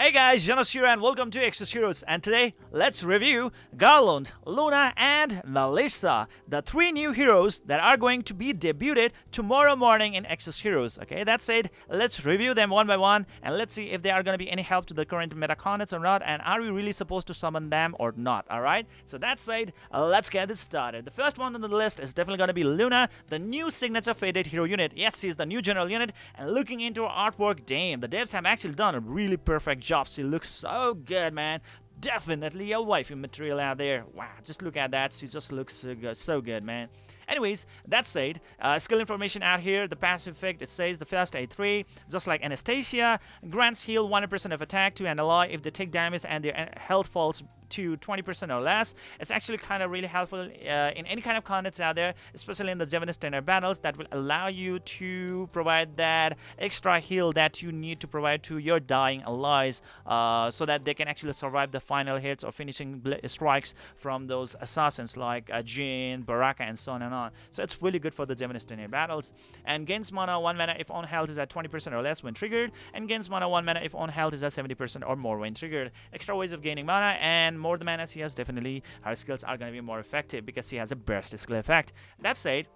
Hey guys, Zennosh here and welcome to Exos Heroes, and today let's review Garlond, Luna and Melissa, the three new heroes that are going to be debuted tomorrow morning in Exos Heroes. Okay, that said, let's review them one by one and let's see if they are going to be any help to the current meta context or not, and are we really supposed to summon them or not. Alright, so that said, let's get this started. The first one on the list is definitely going to be Luna, the new signature faded hero unit. Yes, she's the new general unit, and looking into her artwork, damn, the devs have actually done a really perfect job. She looks so good, man. Definitely a waifu material out there. Wow, just look at that. She just looks so good, man. Anyways, that said, skill information out here. The passive effect, it says the first A3, just like Anastasia, grants heal 100% of attack to an ally if they take damage and their health falls to 20% or less. It's actually kind of really helpful in any kind of context out there, especially in the Zennosh standard battles, that will allow you to provide that extra heal that you need to provide to your dying allies, so that they can actually survive the final hits or finishing strikes from those assassins like Jin, Baraka, and so on and on. So it's really good for the Zennosh standard battles. And gains mana 1 mana if on health is at 20% or less when triggered, and gains mana 1 mana if on health is at 70% or more when triggered. Extra ways of gaining mana, and more the mana she has, definitely her skills are going to be more effective because she has a burst skill effect. That said,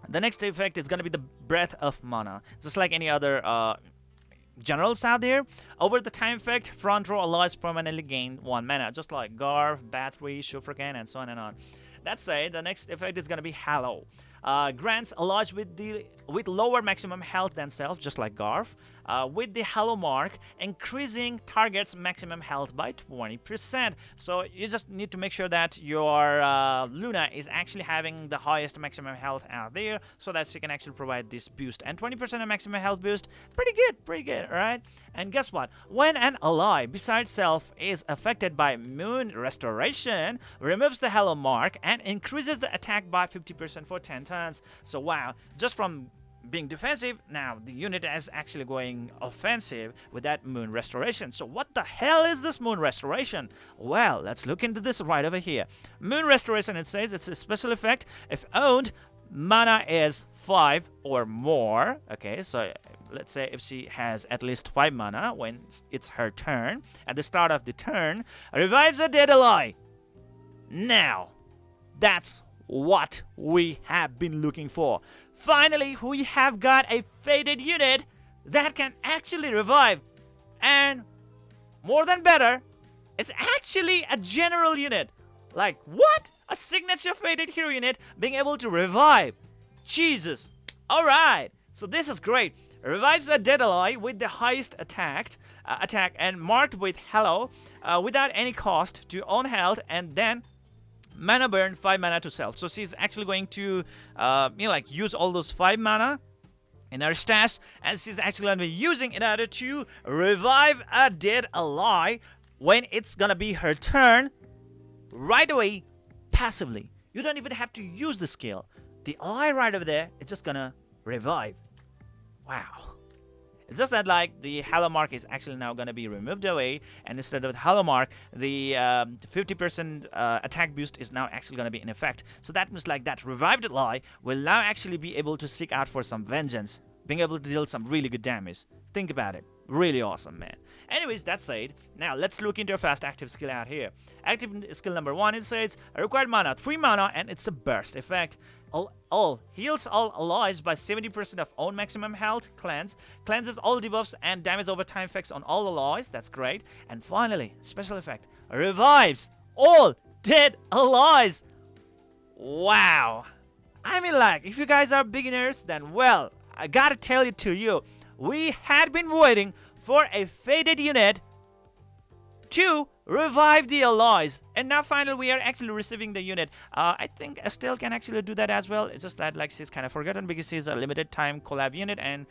the next effect is going to be the breath of mana, just like any other generals out there. Over the time effect, front row allies permanently gain 1 mana, just like Garf, Battery, Shufrakan, and so on and on. That said, the next effect is going to be Hallow. Grants allies with lower maximum health than self, just like Garf, with the Hallow mark, increasing target's maximum health by 20%. So you just need to make sure that your Luna is actually having the highest maximum health out there, so that she can actually provide this boost. And 20% of maximum health boost, pretty good, alright? And guess what? When an ally besides self is affected by Moon Restoration, removes the Hallow mark and increases the attack by 50% for 10 turns. So wow, just from being defensive, now the unit is actually going offensive with that Moon Restoration. So what the hell is this Moon Restoration? Well, let's look into this right over here. Moon Restoration, it says it's a special effect if owned mana is 5 or more. Okay, so let's say if she has at least 5 mana when it's her turn, at the start of the turn, revives a dead ally. Now, that's what we have been looking for. Finally, we have got a faded unit that can actually revive, and more than better, it's actually a general unit. Like, what? A signature faded hero unit being able to revive. Jesus. Alright, so this is great. Revives a dead ally with the highest attack and marked with Hello without any cost to own health, and then mana burn 5 mana to self. So she's actually going to use all those 5 mana in her stash, and she's actually going to be using in order to revive a dead ally when it's gonna be her turn right away, passively. You don't even have to use the skill. The ally right over there, it's just gonna revive. Wow. It's just that, like, the Hallow mark is actually now going to be removed away, and instead of the Hallow mark, the 50% attack boost is now actually going to be in effect. So that means, like, that revived ally will now actually be able to seek out for some vengeance, being able to deal some really good damage. Think about it. Really awesome, man. Anyways, that said, now let's look into a fast active skill out here. Active skill number 1, it says required mana 3 mana, and it's a burst effect. All heals all allies by 70% of own maximum health. Cleanses all debuffs and damage over time effects on all allies. That's great. And finally, special effect, revives all dead allies. Wow. I mean, like, if you guys are beginners, then well, I gotta tell it to you, we had been waiting for a faded unit to revive the allies, and now finally we are actually receiving the unit. I think Estelle can actually do that as well. It's just that, like, she's kind of forgotten because she's a limited time collab unit, and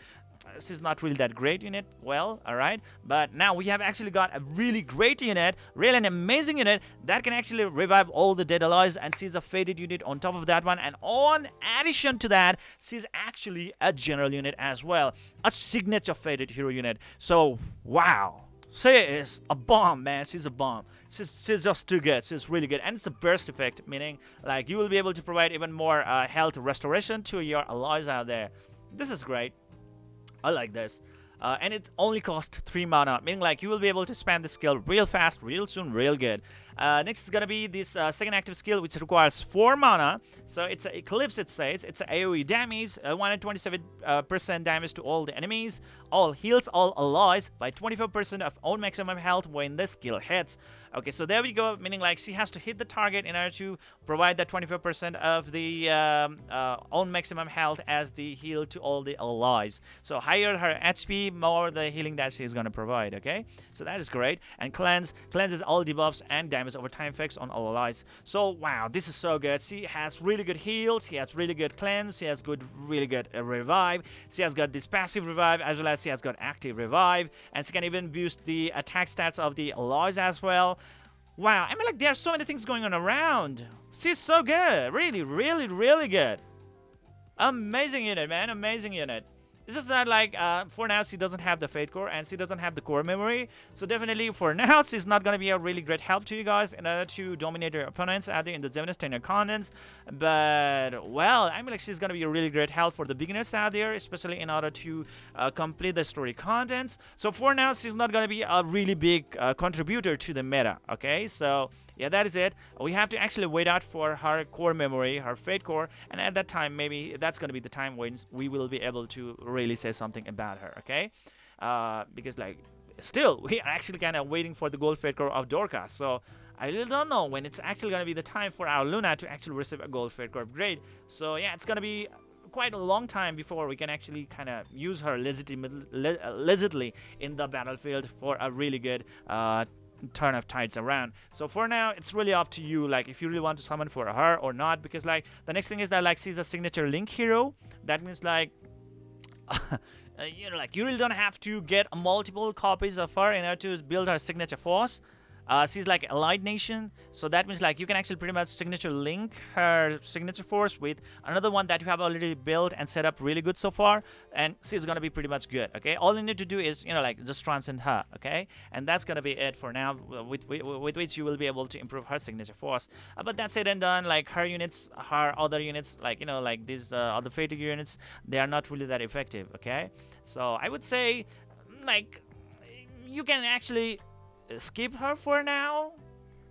she's not really that great unit. Well, alright, but now we have actually got a really great unit, really an amazing unit that can actually revive all the dead allies, and she's a faded unit on top of that one, and on addition to that, she's actually a general unit as well, a signature faded hero unit. So wow, she is a bomb, man. She's a bomb. She's just too good. She's really good. And it's a burst effect, meaning, like, you will be able to provide even more health restoration to your allies out there. This is great. I like this. And it only costs 3 mana, meaning like you will be able to spam the skill real fast, real soon, real good. Next is gonna be this second active skill, which requires 4 mana. So it's an Eclipse, it says. It's an AoE damage, 127% damage to all the enemies, all heals all allies by 25% of own maximum health when the skill hits. Okay, so there we go, meaning like she has to hit the target in order to provide that 25% of the own maximum health as the heal to all the allies. So higher her HP, more the healing that she is going to provide, okay? So that is great. And cleanses all debuffs and damage over time effects on all allies. So wow, this is so good. She has really good heals, she has really good cleanse, she has really good revive, she has got this passive revive as well as she has got active revive, and she can even boost the attack stats of the allies as well. Wow, I mean, like, there are so many things going on around. She's so good. Really, really, really good. Amazing unit, man. Amazing unit. It's just that, like, for now, she doesn't have the Fate Core and she doesn't have the core memory. So definitely, for now, she's not going to be a really great help to you guys in order to dominate your opponents out there in the Zennosh tenure contents. But, well, I mean, like, she's going to be a really great help for the beginners out there, especially in order to complete the story contents. So for now, she's not going to be a really big contributor to the meta, okay? So yeah, that is it. We have to actually wait out for her core memory, her Fate Core, and at that time, maybe that's going to be the time when we will be able to really say something about her, okay? Because, like, still, we are actually kind of waiting for the gold Fate Core of Dorcas, so I really don't know when it's actually going to be the time for our Luna to actually receive a gold Fate Core upgrade. So yeah, it's going to be quite a long time before we can actually kind of use her legitimately in the battlefield for a really good turn of tides around. So for now, it's really up to you, like, if you really want to summon for her or not, because, like, the next thing is that, like, she's a signature link hero. That means, like, you know, like, you really don't have to get multiple copies of her in order to build her signature force. She's like allied nation, so that means, like, you can actually pretty much signature link her signature force with another one that you have already built and set up really good so far, and she's gonna be pretty much good, okay? All you need to do is, you know, like, just transcend her, okay? And that's gonna be it for now, with which you will be able to improve her signature force. But that's it and done. Like, her units, her other units, like, you know, like these other fated units, they are not really that effective, okay? So I would say, like, you can actually skip her for now.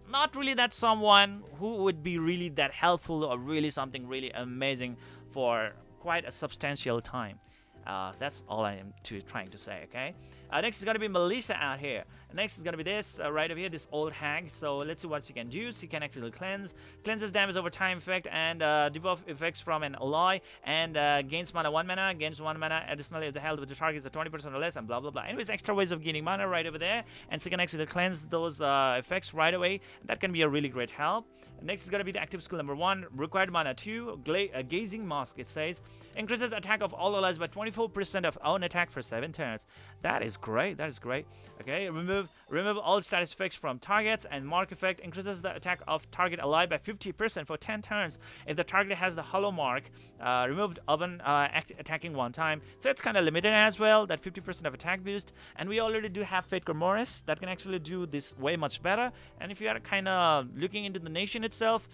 Not really that someone who would be really that helpful or really something really amazing for quite a substantial time. That's all I am trying to say, okay? Next is going to be Melissa out here. Next is going to be this right over here, this old hag. So let's see what she can do. She can actually cleanses damage over time effect and debuff effects from an ally, and gains mana 1 mana, gains 1 mana additionally if the health of the target is 20% or less, and blah blah blah. Anyways, extra ways of gaining mana right over there, and she can actually cleanse those effects right away. That can be a really great help. Next is going to be the active skill number 1, required mana 2, Gazing Mask. It says increases attack of all allies by 24% of own attack for 7 turns. That is great. That is great. Okay, remove all status effects from targets, and mark effect increases the attack of target ally by 50% for 10 turns if the target has the hollow mark removed oven attacking 1 time. So it's kind of limited as well, that 50% of attack boost. And we already do have Fate Core Morris that can actually do this way much better. And if you are kind of looking into the nation itself,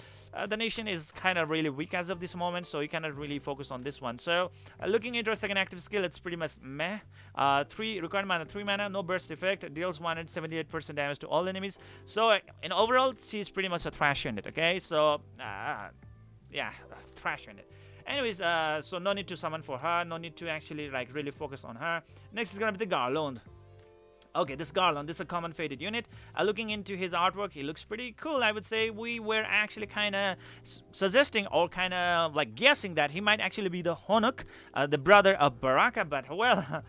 the nation is kind of really weak as of this moment, so you cannot really focus on this one. So looking into a second active skill, it's pretty much meh. 3 required mana 3 mana, no burst effect, deals 178% damage to all enemies. So in overall, she's pretty much a trash unit, okay? So yeah, trash unit. Anyways, so no need to summon for her, no need to actually, like, really focus on her. Next is gonna be the Garlond. Okay, this Garlond, this is a common fated unit. Looking into his artwork, he looks pretty cool. I would say we were actually kind of suggesting or kind of like guessing that he might actually be the Honuk, the brother of Baraka, but well,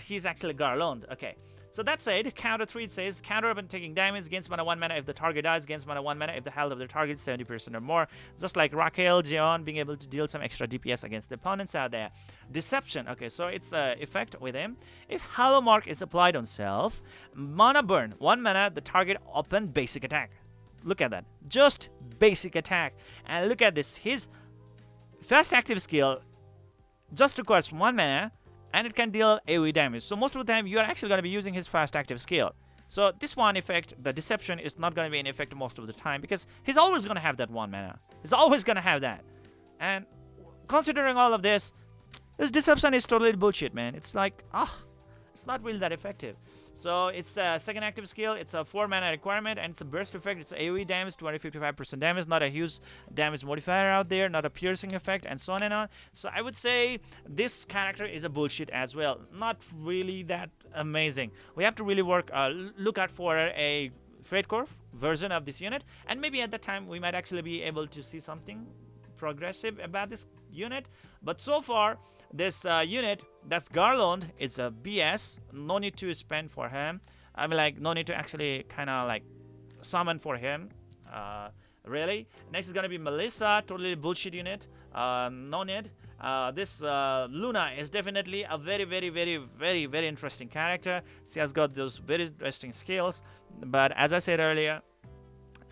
he's actually Garlond. Okay. So that said, counter 3, it says, counter upon taking damage, gains mana 1 mana if the target dies, gains mana 1 mana if the health of the target is 70% or more. Just like Raquel, Jeon being able to deal some extra DPS against the opponents out there. Deception, okay, so it's the effect with him. If Hollow Mark is applied on self, mana burn, 1 mana, the target open basic attack. Look at that, just basic attack. And look at this, his first active skill just requires 1 mana, and it can deal AoE damage. So most of the time, you are actually going to be using his fast active skill. So this one effect, the Deception, is not going to be in effect most of the time, because he's always going to have that 1 mana. He's always going to have that. And considering all of this Deception is totally bullshit, man. It's like, it's not really that effective. So it's a second active skill, it's a 4 mana requirement, and it's a burst effect. It's AoE damage, 255% damage, not a huge damage modifier out there, not a piercing effect, and so on and on. So I would say this character is a bullshit as well, not really that amazing. We have to really look out for a Fate Core version of this unit, and maybe at that time we might actually be able to see something progressive about this unit. But so far, this unit, that's Garlond, it's a BS. No need to spend for him. I mean, like, no need to actually kind of like summon for him. Really. Next is gonna be Melissa, totally bullshit unit. No need. This Luna is definitely a very, very, very, very, very interesting character. She has got those very interesting skills, but as I said earlier,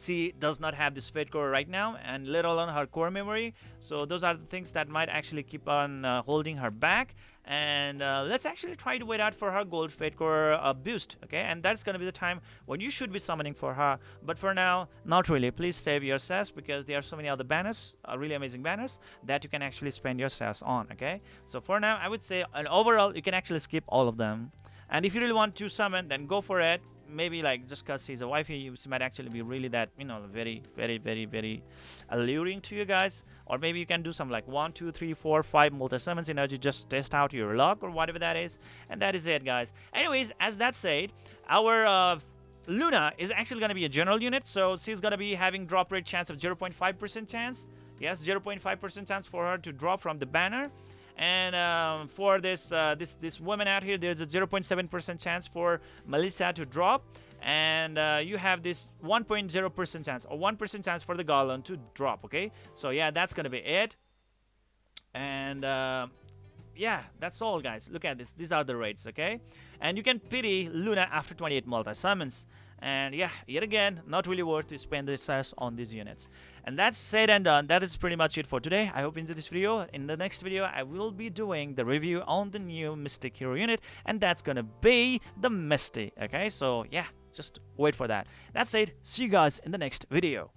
she does not have this Fate Core right now, and let alone her core memory. So those are the things that might actually keep on holding her back. And let's actually try to wait out for her gold Fate Core boost, okay? And that's gonna be the time when you should be summoning for her. But for now, not really. Please save your sass, because there are so many other banners, really amazing banners, that you can actually spend your sass on, okay? So for now, I would say, and overall, you can actually skip all of them. And if you really want to summon, then go for it. Maybe like just because he's a wifey, she might actually be really that, you know, very, very, very, very alluring to you guys. Or maybe you can do some like 1, 2, 3, 4, 5 multi-summons in order to just test out your luck or whatever that is. And that is it, guys. Anyways, as that said, our Luna is actually going to be a general unit. So she's going to be having drop rate chance of 0.5% chance. Yes, 0.5% chance for her to drop from the banner. And for this woman out here, there's a 0.7% chance for Melissa to drop, and you have this 1.0% chance or 1% chance for the Garlond to drop. Okay, so yeah, that's gonna be it. And yeah, that's all, guys. Look at this. These are the rates. Okay, and you can pity Luna after 28 multi summons. And yeah, yet again, not really worth to spend the sass on these units. And that's said and done. That is pretty much it for today. I hope you enjoyed this video. In the next video, I will be doing the review on the new Mystic Hero unit, and that's gonna be the Misty. Okay, so yeah, just wait for that. That's it. See you guys in the next video.